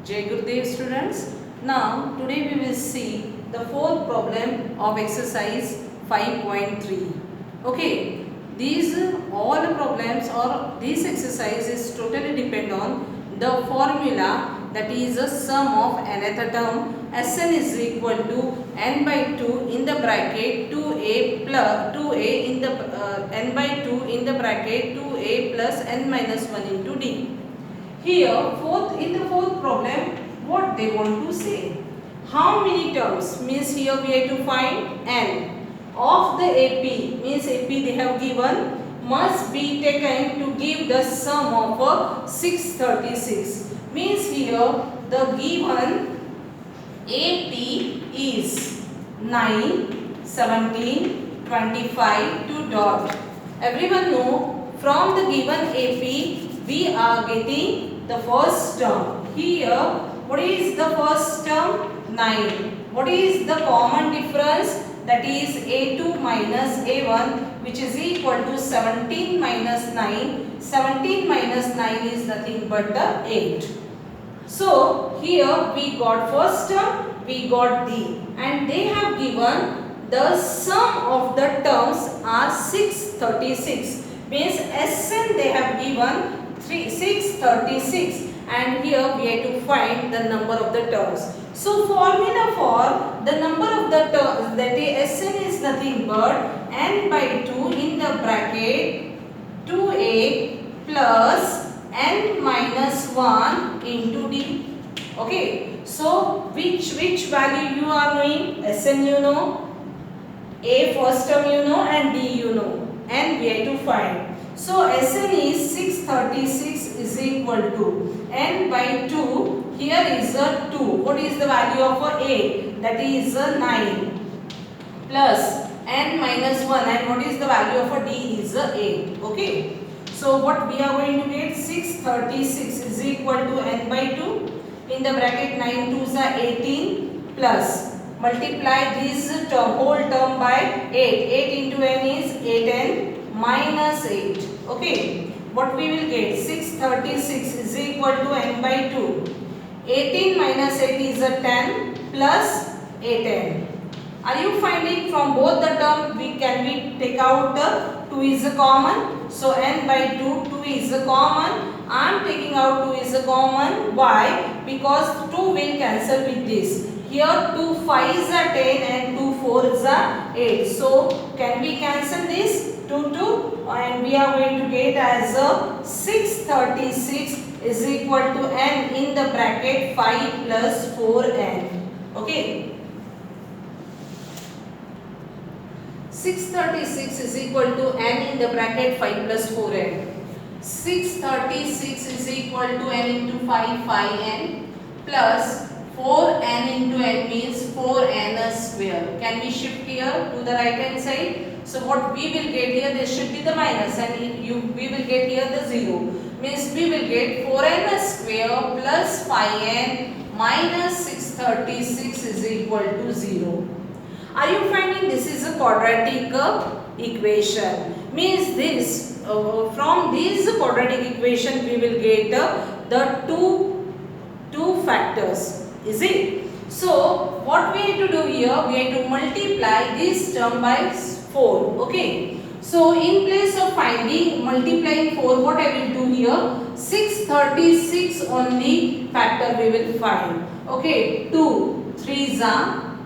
Jai Gurudev students. Now today we will see the fourth problem of exercise 5.3. Okay, these all the problems or this exercise is totally depend on the formula, that is a sum of nth term Sn is equal to n by 2 in the bracket 2a plus 2a in the n by 2 in the bracket 2a plus n minus 1 into d. Here, in the fourth problem, what they want to say? How many terms? Means here we have to find n. Of the AP, means AP they have given, must be taken to give the sum of 636. Means here the given AP is 9, 17, 25 to dot. Everyone know from the given AP we are getting the first term. Here, what is the first term? 9. What is the common difference? That is A2 minus A1, which is equal to 17 minus 9. 17 minus 9 is nothing but the 8. So, here we got first term, we got D. And they have given the sum of the terms are 636. Means Sn they have given 636, and here we have to find the number of the terms. So formula for the number of the terms, that is Sn is nothing but n by 2 in the bracket 2a plus n minus 1 into d. Okay, so which value you are knowing? Sn you know, a first term you know, and d you know, and we have to find. So Sn is 636 is equal to n by 2. Here is a 2. What is the value of a? That is a 9 plus n minus 1, and what is the value of a d is a 8. Okay. So what we are going to get? 636 is equal to n by 2 in the bracket 9 2s are 18 plus multiply this term whole term by 8. 8 into n is 8n minus 8. Okay, what we will get? 636 is equal to n by 2. 18 minus 8 is a 10 plus 8n. Are you finding from both the term can we take out the 2 is a common? So n by 2, 2 is a common. I am taking out 2 is a common. Why? Because 2 will cancel with this. Here 2 5s are 10 and 2 4s are 8. So can we cancel this? 2 2, and we are going to get as a 636 is equal to n in the bracket 5 plus 4n. Okay. 636 is equal to n in the bracket 5 plus 4n. 636 is equal to n into 5, 5n plus 4n into n means 4n square. Can we shift here to the right hand side? So what we will get here, this should be the minus, and we will get here the 0. Means we will get 4n square plus 5n minus 636 is equal to 0. Are you finding this is a quadratic equation? Means this from this quadratic equation we will get the two factors. Is it? So what we have to do here, we have to multiply this term by 4. Okay. So in place of finding multiplying 4, what I will do here, 636 only factor we will find. Okay. 2 3s are,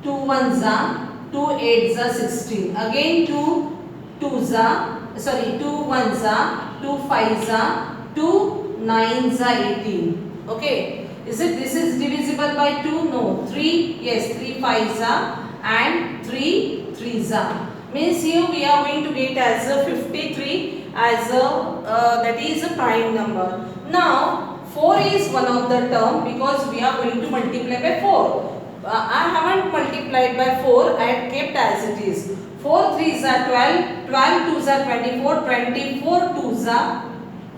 2 1s are, 2 8s are 16. Again 2 2s are, sorry, 2 1s are, 2 5s are, 2 9s are 18. Okay. Is it this is divisible by 2? No. 3, yes, 3 5s are and 3 3s are. Means here we are going to get as a 53 as a that is a prime number. Now 4 is one of the term because we are going to multiply by 4. I haven't multiplied by 4, I have kept as it is. 4 3s are 12, 12 2s are 24, 24 2s are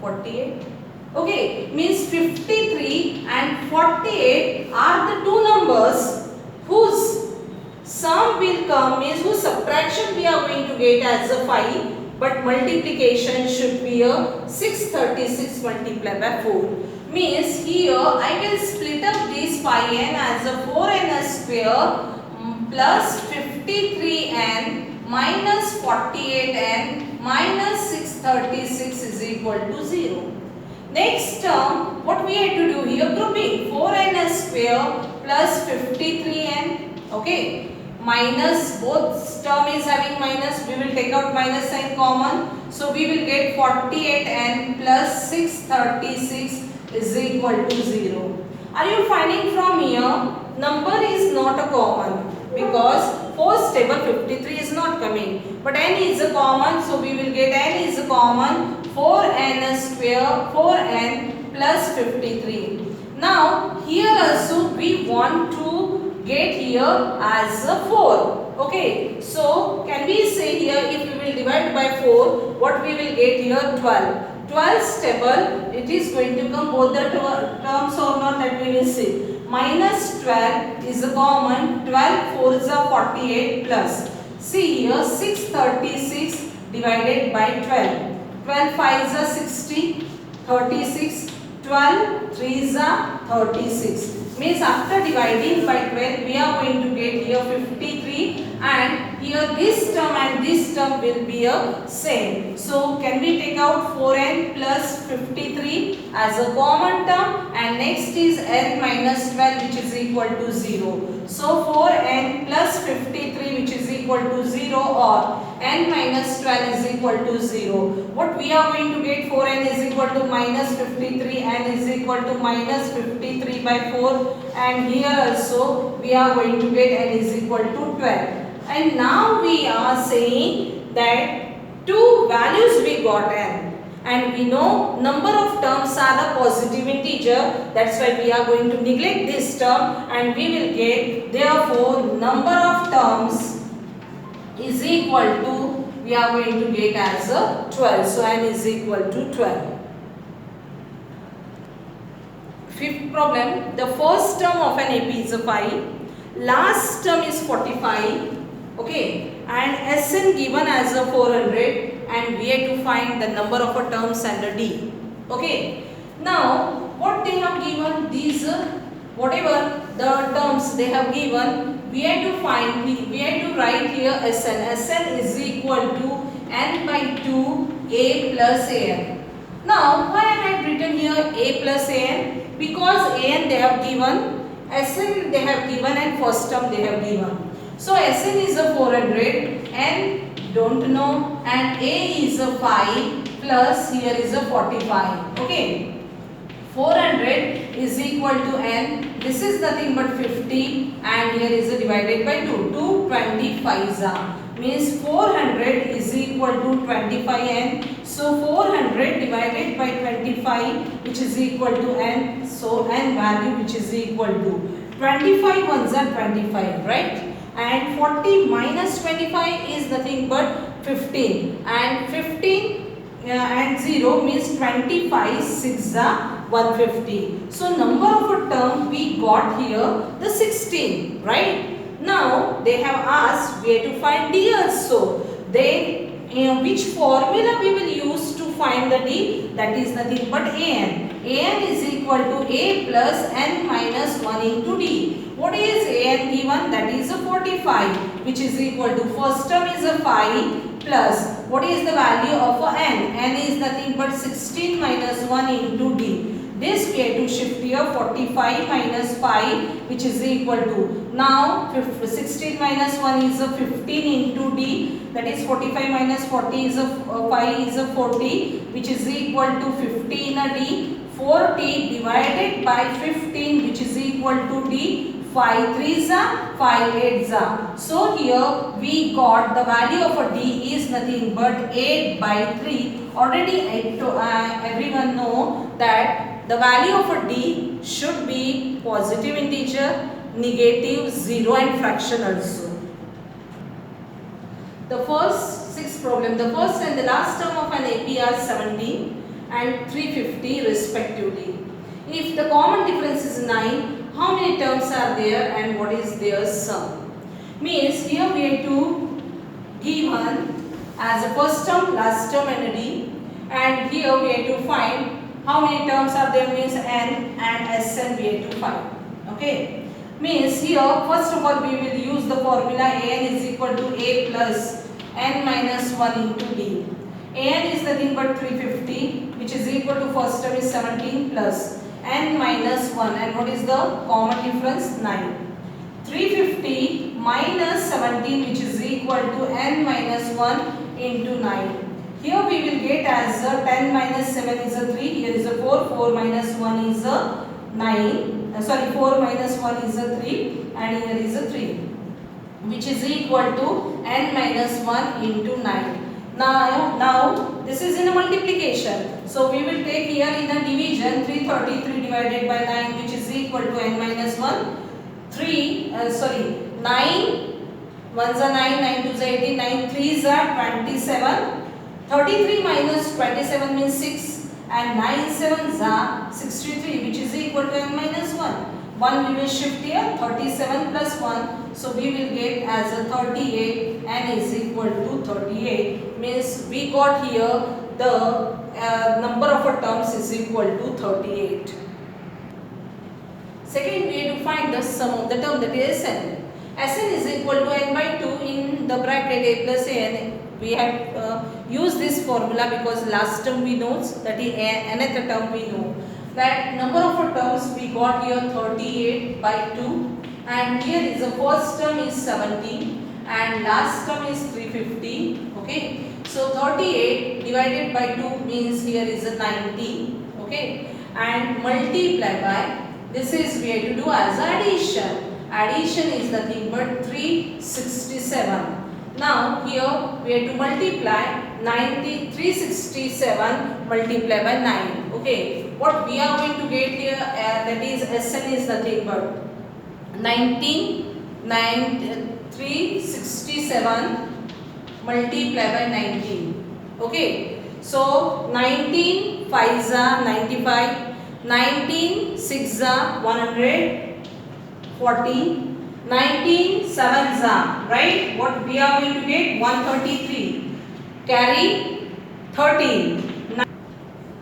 48. Okay, means 53 and 48 are the two numbers whose sum will come, means whose subtraction we are going to get as a 5, but multiplication should be a 636 multiplied by 4. Means here I will split up this 5n as a 4n square plus 53n minus 48n minus 636 is equal to 0. Next term, what we have to do here? Grouping 4n square plus 53n. Okay. Minus, both term is having minus, we will take out minus sign common. So we will get 48n plus 636 is equal to 0. Are you finding from here? Number is not a common because 4's table 53 is not coming. But n is a common, so we will get n is a common 4n square 4n plus 53. Now here also we want to get here as a 4. Okay, so can we say here if we will divide by 4, what we will get here? 12. 12's table, it is going to come both the terms or not, that we will see. Minus 12 is a common, 12 4 is a 48 plus. See here 636 divided by 12. 12 5 is a 60, 36, 12 3 is a 36. Means after dividing by 12 we are going to get here 53 and here this term and this term will be a same. So can we take out 4n plus 53 as a common term and next is n minus 12 which is equal to 0. So 4n plus 53 which is equal to 0 or n minus 12 is equal to 0. What we are going to get? 4n is equal to minus 53, n is equal to minus 53 by 4 and here also we are going to get n is equal to 12. And now we are saying that two values we got n and we know number of terms are the positive integer, that's why we are going to neglect this term and we will get therefore number of terms is equal to, we are going to get as a 12. So n is equal to 12. Fifth problem, the first term of an AP is a 5, last term is 45, okay, and Sn given as a 400 and we have to find the number of terms under D. Okay, now what they have given, these whatever the terms they have given, we have to find, we have to write here Sn. Sn is equal to n by 2 a plus an. Now why I have written here a plus an? Because an they have given, Sn they have given and first term they have given. So Sn is a 400, n don't know and a is a 5 plus here is a 45. Okay. 400 is equal to n, this is nothing but 50 and here is a divided by 2, 225 means 400 is equal to 25n. So 400 divided by 25 which is equal to n, so n value which is equal to 25 ones are 25, right? And 40 minus 25 is nothing but 15 and 15 and 0 means 25, 6 are 150. So number of a term we got here the 16, right? Now they have asked where to find D also. Then which formula we will use to find the D? That is nothing but an. An is equal to a plus n minus 1 into D. What is an given? That is a 45 which is equal to first term is a 5 plus what is the value of a n? N is nothing but 16 minus 1 into D. This we have to shift here 45 minus 5 which is equal to, now 16 minus 1 is a 15 into D, that is 45 minus 40 is a 5 is a 40 which is equal to 50 in a D. 40 divided by 15 which is equal to D. 5 3s are 5 8s are. So here we got the value of a D is nothing but 8 by 3. Already everyone know that the value of a D should be positive integer, negative, 0 and fraction also. The first 6 problem, the first and the last term of an AP are 17 and 350 respectively. If the common difference is 9, how many terms are there and what is their sum? Means here we have to given as a first term, last term and a D, and here we have to find how many terms are there means n and Sn we have to find. Okay, means here first of all we will use the formula An is equal to A plus n minus 1 into D. An is nothing but 350, which is equal to first term is 17 plus n minus 1, and what is the common difference? 9. 350 minus 17, which is equal to n minus 1 into 9. Here we will get as 10 minus 7 is a 3, here is a 4, 4 minus 1 is a 9, 4 minus 1 is a 3, and here is a 3, which is equal to n minus 1 into 9. Now this is in a multiplication, so we will take here in a division 333 divided by 9, which is equal to n minus 1. 9 1s are 9, 9 2s are 18, 9 3s are 27. 33 minus 27 means 6, and 9 7s are 63, which is equal to n minus 1. 1 we will shift here, 37 plus 1, so we will get as a 38, n is equal to 38, means we got here the number of terms is equal to 38. Second, we have to find the sum of the term, that is Sn. Sn is equal to n by 2 in the bracket A plus An. We have used this formula because last term we know, that is nth term we know. That number of terms we got here 38 by 2, and here is the first term is 70 and last term is 350. Okay, so 38 divided by 2 means here is a 90. Okay, and multiply by, this is we have to do as addition. Addition is nothing but 367. Now here we have to multiply 367 multiply by 9. Okay, what we are going to get here, that is Sn is nothing but 367 multiply by 19. Okay, so 19 5s are 95, 19 6s are 140, 19 7s are, right, what we are going to get 133, carry 13.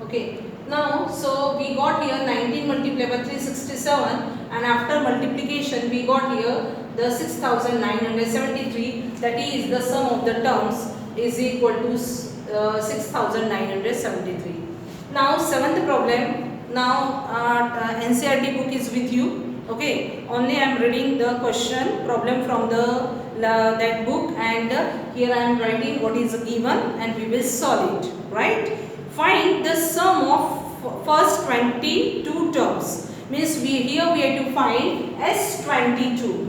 Okay, now so we got here 19 multiplied by 367, and after multiplication we got here the 6973, that is the sum of the terms is equal to 6973. Now seventh problem. Now NCERT book is with you. Okay, only I am reading the question problem from the that book, and here I am writing what is given and we will solve it, right? Find the sum of first 22 terms. Means here we have to find S22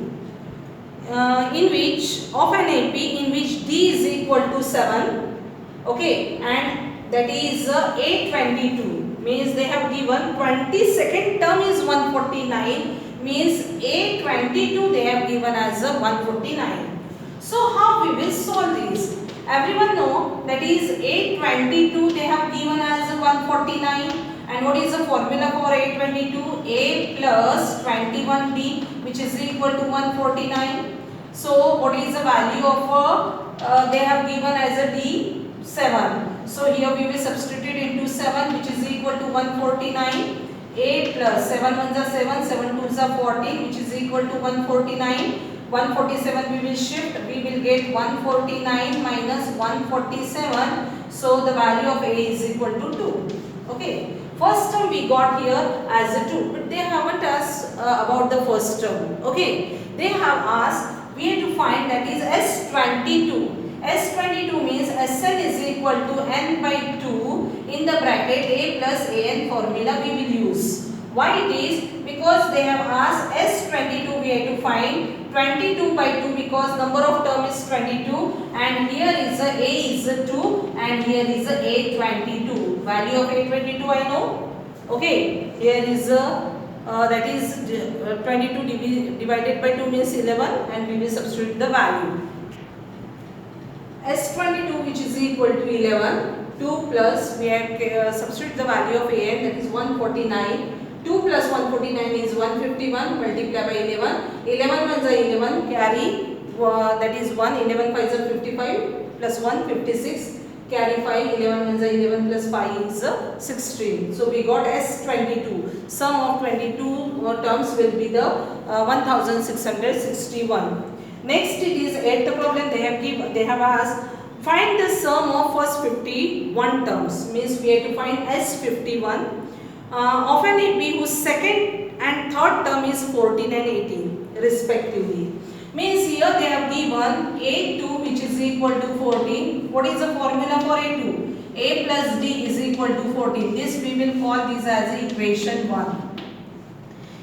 in which of an AP in which D is equal to 7. Okay, and that is A22. Means they have given 22nd term is 149, means A22 they have given as a 149. So how we will solve this? Everyone know that is A22 they have given as a 149, and what is the formula for A22? A plus 21B, which is equal to 149. So what is the value of they have given as a D? 7. So here we will substitute into 7, which is equal to 149. A plus 7 1s are 7, 7 2s are 14, which is equal to 149. 147 we will shift, we will get 149 minus 147. So the value of A is equal to 2. Okay, first term we got here as a 2, but they haven't asked about the first term. Okay, they have asked, we have to find that is S22. S22 means Sn is equal to n by 2 in the bracket A plus An formula we will use. Why it is? Because they have asked S22 we have to find 22 by 2 because number of term is 22, and here is a A is a 2 and here is a A22. Value of A22 I know. Okay, here is a that is 22 divided by 2 means 11, and we will substitute the value. S22 which is equal to 11, 2 plus we have substitute the value of An, that is 149. 2 plus 149 is 151, multiply by 11. 11 ones are 11, carry that is 1, 11 5s are 55 plus 1 56, carry 5, 11 ones are 11 plus 5 is 16. So we got S22. Sum of 22 terms will be the 1661. Next it is 8th problem. They have asked, find the sum of first 51 terms. Means we have to find S51 of an AP whose second and third term is 14 and 18 respectively. Means here they have given A2 which is equal to 14. What is the formula for A2? A plus D is equal to 14. This we will call this as equation 1.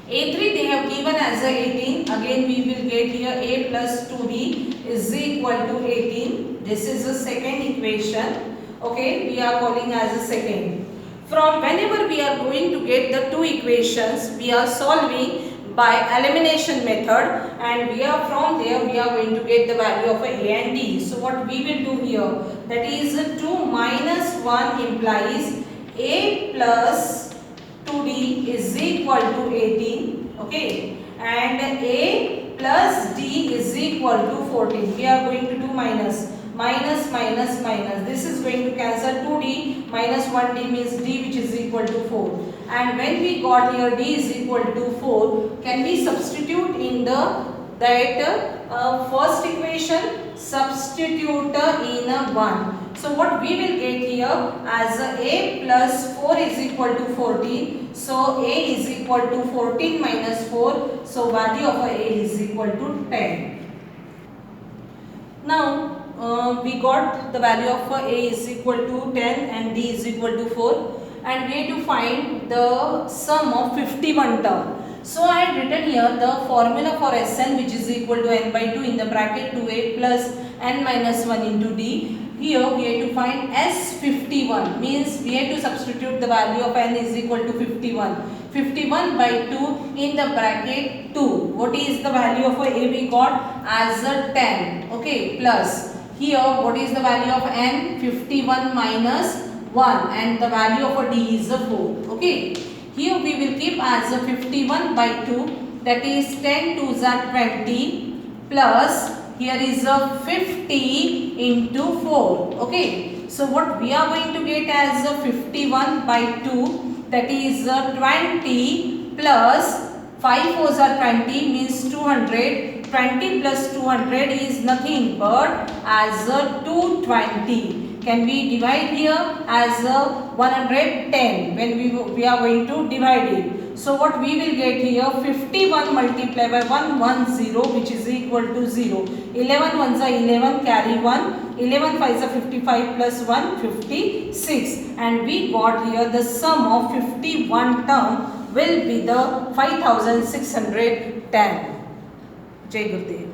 A3 they have given as a 18. Again we will get here A plus 2D is equal to 18. This is the second equation. Okay, we are calling as a second. From whenever we are going to get the two equations, we are solving by elimination method, and we are from there we are going to get the value of A and D. So what we will do here, that is 2 minus 1 implies A plus 2D is equal to 18, okay, and A plus D is equal to 14. We are going to do minus. This is going to cancel 2D minus 1D means D which is equal to 4. And when we got here D is equal to 4, can we substitute in the first equation? Substitute in a 1. So what we will get here as A plus 4 is equal to 14. So A is equal to 14 minus 4. So value of A is equal to 10. Now we got the value of A is equal to 10 and D is equal to 4, and we have to find the sum of 51 term. So I had written here the formula for Sn which is equal to n by 2 in the bracket 2A plus n minus 1 into D. Here we have to find S51, means we have to substitute the value of n is equal to 51. 51 by 2 in the bracket 2. What is the value of A we got as a 10, okay, plus here what is the value of n? 51 minus 1, and the value of a D is a 4, okay. Here we will keep as a 51 by 2, that is 10 2s are 20, plus here is a 50 into 4, okay. So what we are going to get as a 51 by 2, that is 20 plus 5 4s are 20 means 200. 20 plus 200 is nothing but as a 220. Can we divide here as a 110 when we are going to divide it? So what we will get here, 51 multiplied by 110 which is equal to 0. 11 ones are 11, carry 1. 11 5s are 55 plus 1, 56. And we got here the sum of 51 term will be the 5610. Jai Gurudev.